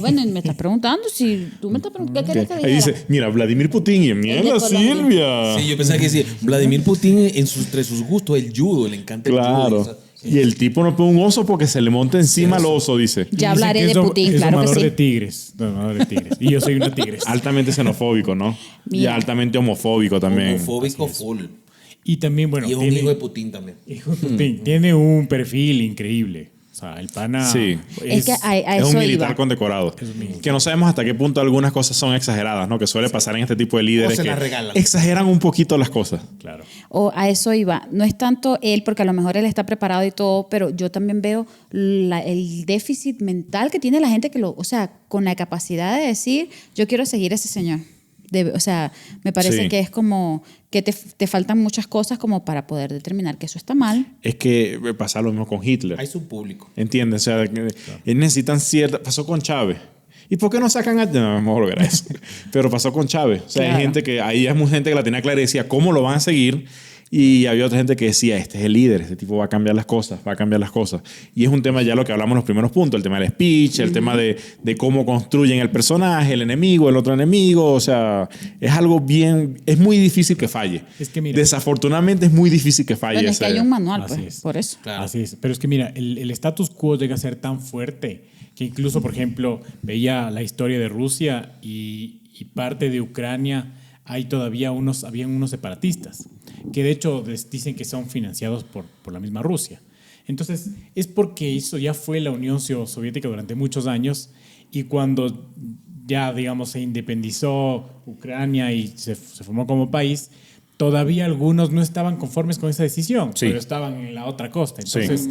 Bueno, y me estás preguntando si tú me estás preguntando, ¿qué quieres que Ahí dijera? dice, mira, Vladimir Putin y mierda, de Colombia. Silvia. Sí, yo pensaba que sí. Vladimir Putin, entre sus gustos, el judo, le encanta el judo. Claro. O sea, Y el tipo no pone un oso porque se le monta encima al oso, dice. Ya Dicen hablaré que de es Putin, es claro que domador sí. de tigres. Domador de tigres. Y yo soy una tigres. Altamente xenofóbico, ¿no? Y Mira. altamente homofóbico también. homofóbico full. Y también, bueno, Y es un hijo de Putin también. hijo de Putin. Tiene un perfil increíble. O sea, el pana Sí. Es que a Es eso un militar iba. condecorado. Que no sabemos hasta qué punto algunas cosas son exageradas, ¿no? Que suele pasar en este tipo de líderes O se que las regalan. exageran un poquito las cosas. Claro. O a eso iba. No es tanto él, porque a lo mejor él está preparado y todo, pero yo también veo el déficit mental que tiene la gente o sea, con la capacidad de decir, yo quiero seguir a ese señor. O sea, me parece Sí. que es como que te faltan muchas cosas como para poder determinar que eso está mal. Es que pasa lo mismo con Hitler. Hay su público. ¿Entiendes? O sea, que necesitan cierta... Pasó con Chávez. ¿Y por qué no sacan a... No, vamos a volver a eso. Pero pasó con Chávez. O sea, Claro. hay gente que... Ahí hay mucha gente que la tenía clara y decía cómo lo van a seguir. Y había otra gente que decía, este es el líder, este tipo va a cambiar las cosas, va a cambiar las cosas. Y es un tema ya lo que hablamos en los primeros puntos, el tema del speech, el tema de cómo construyen el personaje, el enemigo, el otro enemigo. O sea, es algo bien... Es muy difícil que falle. Es que mira- Desafortunadamente es muy difícil que falle. Bueno, es que hay un manual, Así pues, es. por eso. Claro. Así es. Pero es que mira, el status quo llega a ser tan fuerte que incluso, por ejemplo, veía la historia de Rusia y parte de Ucrania, hay todavía habían unos separatistas, que de hecho dicen que son financiados por la misma Rusia. Entonces, es porque eso ya fue la Unión Soviética durante muchos años y cuando ya, digamos, se independizó Ucrania y se formó como país, todavía algunos no estaban conformes con esa decisión, Sí. pero estaban en la otra costa. Sí. Entonces,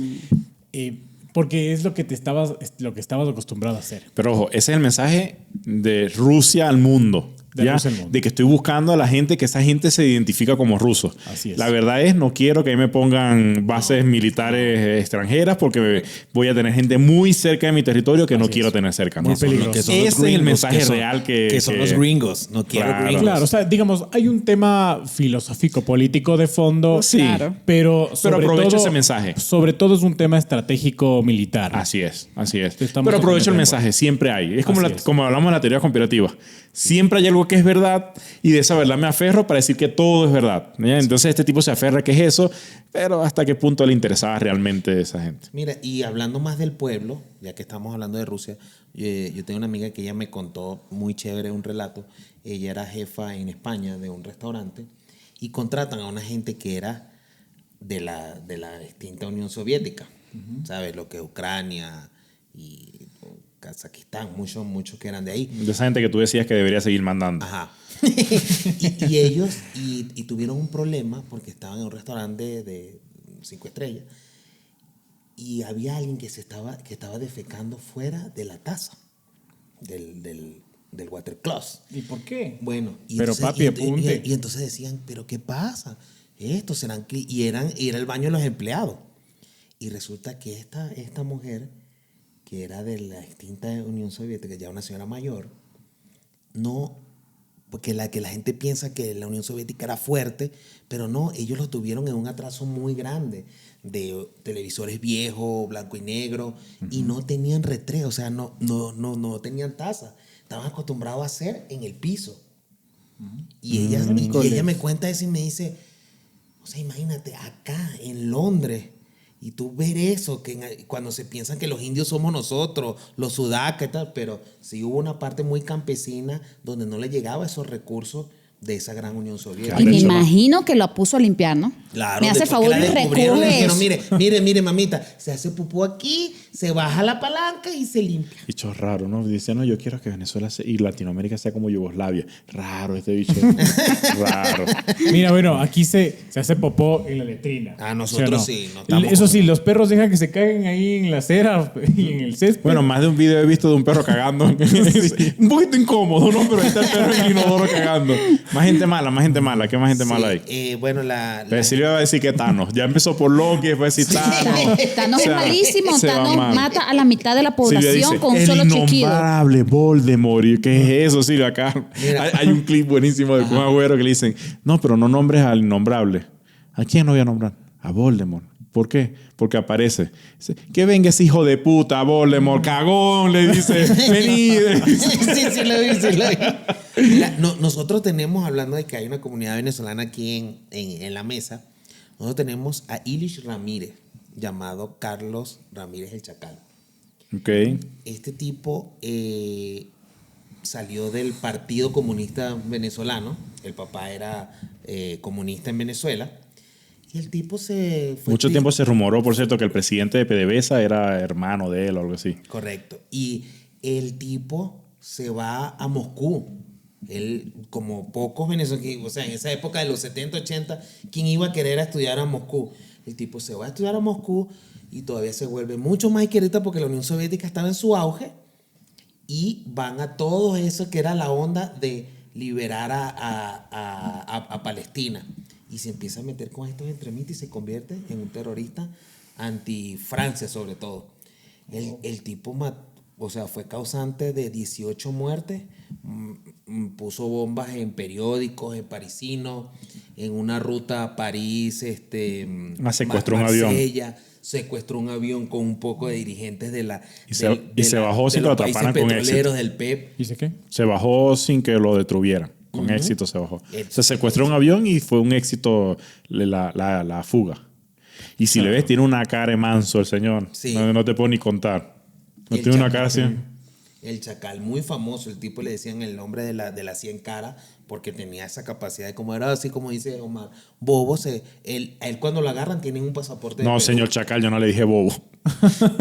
porque es lo que estabas acostumbrado a hacer. Pero ojo, ese es el mensaje de Rusia al mundo. De ¿ya? Rusia al mundo. De que estoy buscando a la gente, que esa gente se identifica como ruso. Así es. La verdad es, no quiero que ahí me pongan bases militares extranjeras porque voy a tener gente muy cerca de mi territorio que no quiero tener cerca. ¿no? Muy peligroso. Que son Ese los es el gringos, mensaje que son- real que son los gringos. No quiero Claro. gringos. Claro, o sea, digamos, hay un tema filosófico-político de fondo, Sí. Claro. pero aprovecho todo, ese mensaje. Sobre todo es un tema estratégico-militar. Así es, así es. Estamos Pero aprovecho el completamente mensaje, siempre hay. Es como, Así es. como hablamos de la teoría conspirativa. Siempre hay algo que es verdad y de esa verdad me aferro para decir que todo es verdad. ¿Ya? Entonces este tipo se aferra a que es eso, pero hasta qué punto le interesaba realmente esa gente. Mira, y hablando más del pueblo, ya que estamos hablando de Rusia, yo tengo una amiga que ella me contó muy chévere un relato. Ella era jefa en España de un restaurante y contratan a una gente que era de la extinta Unión Soviética, ¿sabes? Lo que es Ucrania y Kazajistán, muchos que eran de ahí. De esa gente que tú decías que debería seguir mandando. Ajá. y ellos tuvieron un problema porque estaban en un restaurante de 5 estrellas y había alguien que estaba defecando fuera de la taza del water closet. ¿Y por qué? Bueno, y Pero, entonces, papi, apunte. y entonces decían, ¿pero qué pasa? Estos serán y era el baño de los empleados. Y resulta que esta mujer, que era de la extinta Unión Soviética, ya una señora mayor, no, porque la gente piensa que la Unión Soviética era fuerte, pero no, ellos lo tuvieron en un atraso muy grande de televisores viejos, blanco y negro, y no tenían retreo, o sea, no tenían taza. Estaban acostumbrados a hacer en el piso. Y ella me cuenta eso y me dice, o sea, imagínate, acá en Londres, y tú ver eso, cuando se piensan que los indios somos nosotros, los sudacas y tal, pero sí hubo una parte muy campesina donde no le llegaba esos recursos de esa gran Unión Soviética. Y me Eso no. imagino que lo puso a limpiar, ¿no? Claro, Me hace el después que favor y la descubrieron, le recoge dijeron, eso. mire, mamita, se hace pupú aquí, se baja la palanca y se limpia. Bicho raro, ¿no? Dice, no, yo quiero que Venezuela y Latinoamérica sea como Yugoslavia. Raro este bicho. Raro. Mira, bueno, aquí se hace popó en la letrina. Ah, nosotros ¿Sí o sí, no estamos Eso con- sí, los perros dejan que se caigan ahí en la acera y en el césped. Bueno, más de un video he visto de un perro cagando. Un poquito incómodo, ¿no? Pero ahí está el perro en el inodoro cagando. Más gente mala, más gente mala. ¿Qué más gente mala hay? Bueno, Pero Silvia va a decir que Thanos. Ya empezó por Loki, después va a decir Thanos. Thanos O sea, es malísimo. se va Thanos mal. mata a la mitad de la Silvia población dice, con un el solo chiquido. innombrable Voldemort. ¿Y qué es eso, Silvia? Acá Mira. hay un clip buenísimo de un agüero que le dicen, no, pero no nombres al innombrable. ¿A quién no voy a nombrar? A Voldemort. ¿Por qué? Porque aparece. Dice, que venga ese hijo de puta, Voldemort, cagón, le dice, vení. Sí, lo vi. Mira, nosotros tenemos, hablando de que hay una comunidad venezolana aquí en la mesa, nosotros tenemos a Ilish Ramírez, llamado Carlos Ramírez el Chacal. Ok. Este tipo salió del Partido Comunista Venezolano. El papá era comunista en Venezuela. Y el tipo se fue... Mucho tiempo se rumoró, por cierto, que el presidente de PDVSA era hermano de él o algo así. Correcto. Y el tipo se va a Moscú. Él, como pocos venezolanos, o sea, en esa época de los 70, 80, ¿quién iba a querer estudiar a Moscú? El tipo se va a estudiar a Moscú y todavía se vuelve mucho más izquierdista porque la Unión Soviética estaba en su auge y van a todo eso que era la onda de liberar a Palestina. Y se empieza a meter con estos extremistas y se convierte en un terrorista anti-Francia sobre todo. El tipo fue causante de 18 muertes, puso bombas en periódicos, en parisinos, en una ruta a París, secuestró un avión. Secuestró un avión con un poco de dirigentes de la se bajó sin que lo atraparan con éxito. Del PEP. ¿Dice qué? Se bajó sin que lo detuvieran. Con éxito se bajó. Se secuestró un avión y fue un éxito la fuga. Y si le ves, tiene una cara de manso el señor. Sí. No te puedo ni contar. No tiene una cara así. El Chacal, muy famoso. El tipo le decían el nombre de la 100 caras porque tenía esa capacidad de, como era así como dice Omar, bobo. A él cuando lo agarran tienen un pasaporte. No, señor Chacal, yo no le dije bobo.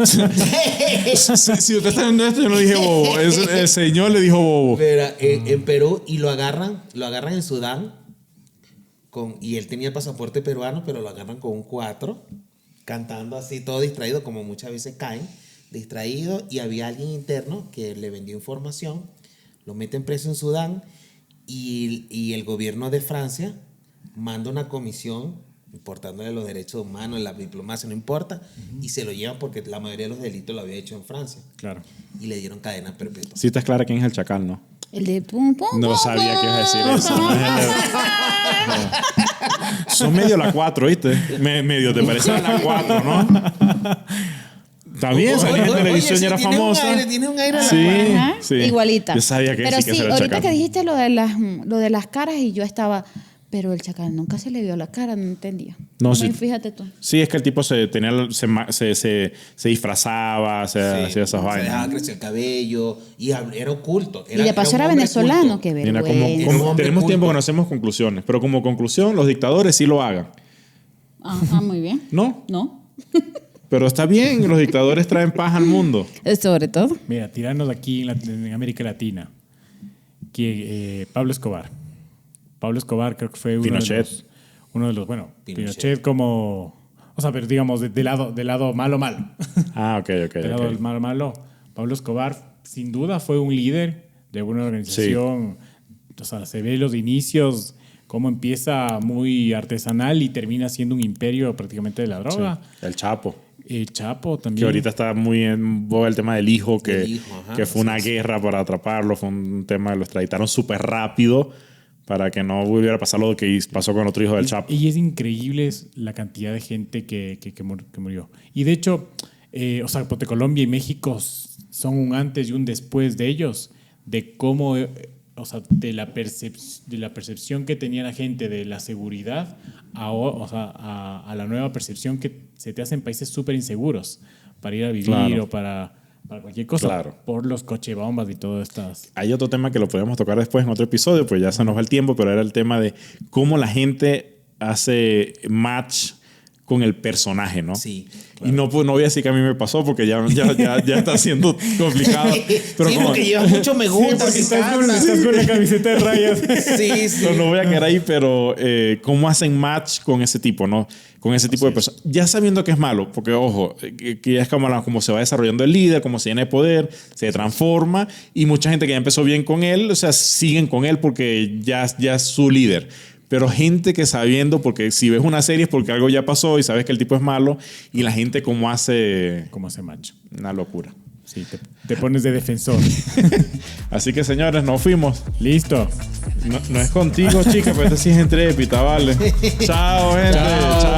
Si usted está viendo esto, yo no dije bobo. El señor le dijo bobo. Pero, en Perú, y lo agarran en Sudán. Y él tenía el pasaporte peruano, pero lo agarran con un 4, cantando así, todo distraído, como muchas veces caen. Distraído, y había alguien interno que le vendió información, lo meten preso en Sudán y el gobierno de Francia manda una comisión importándole los derechos humanos, la diplomacia, no importa, y se lo llevan porque la mayoría de los delitos lo había hecho en Francia. Claro. Y le dieron cadena perpetua. Sí, estás clara quién es el Chacal, ¿no? El de pum, pum, No pum, sabía pum. que ibas a decir eso. No. Son medio la 4, ¿viste? Medio te parecía la 4, ¿no? Está bien, salía en televisión y era famosa. Tiene un aire a la Sí, Ajá, sí. igualita. Yo sabía que pero sí que era el ahorita Chacal. que dijiste lo de las caras y yo estaba, pero el Chacal nunca se le vio la cara, no entendía. No, sí. Fíjate tú. Sí, es que el tipo se disfrazaba, hacía esas Se vainas. dejaba crecer el cabello y era oculto. Y de paso era un hombre venezolano, culto. qué Mira, vergüenza. un hombre tenemos tiempo culto. que no hacemos conclusiones, pero como conclusión, los dictadores sí lo hagan. Ajá, muy bien. ¿No? ¿No? Pero está bien, los dictadores traen paz al mundo. Sobre todo. Mira, tirarnos aquí en América Latina. Que Pablo Escobar. Pablo Escobar creo que fue uno de los, bueno, Pinochet como, o sea, pero digamos del lado malo. Ah, ok. Del lado del malo. Pablo Escobar sin duda fue un líder de una organización. Sí. O sea, se ve los inicios, cómo empieza muy artesanal y termina siendo un imperio prácticamente de la droga. Sí. El Chapo. El Chapo también. Que ahorita está muy en boga el tema del hijo, que fue una sí. guerra para atraparlo, fue un tema, lo extraditaron súper rápido para que no volviera a pasar lo que pasó con otro hijo del Chapo. Y es increíble la cantidad de gente que murió. Y de hecho, o sea, porque Colombia y México son un antes y un después de ellos, de cómo, o sea, de la percepción que tenía la gente de la seguridad a la nueva percepción que se te hace en países súper inseguros para ir a vivir Claro. o para cualquier cosa, Claro. por los cochebombas y todas estas. Hay otro tema que lo podemos tocar después en otro episodio, pues ya se nos va el tiempo, pero era el tema de cómo la gente hace match con el personaje, ¿no? Sí. Claro. Y no voy a decir que a mí me pasó porque ya está siendo complicado. Pero sí, como, porque llevas mucho me gusta. Sí, estás con la camiseta de rayas. Sí. no voy a quedar ahí, pero cómo hacen match con ese tipo, ¿no? Con ese tipo de personas. Ya sabiendo que es malo, porque ojo, que es como se va desarrollando el líder, cómo se llena de poder, se transforma y mucha gente que ya empezó bien con él, o sea, siguen con él porque ya es su líder. Pero gente que sabiendo, porque si ves una serie es porque algo ya pasó y sabes que el tipo es malo y la gente cómo hace macho. una locura. Sí, te pones de defensor. Así que señores, nos fuimos. Listo. No es contigo, chica, pero esta sí es entrepita, vale. Chao, gente. Chao.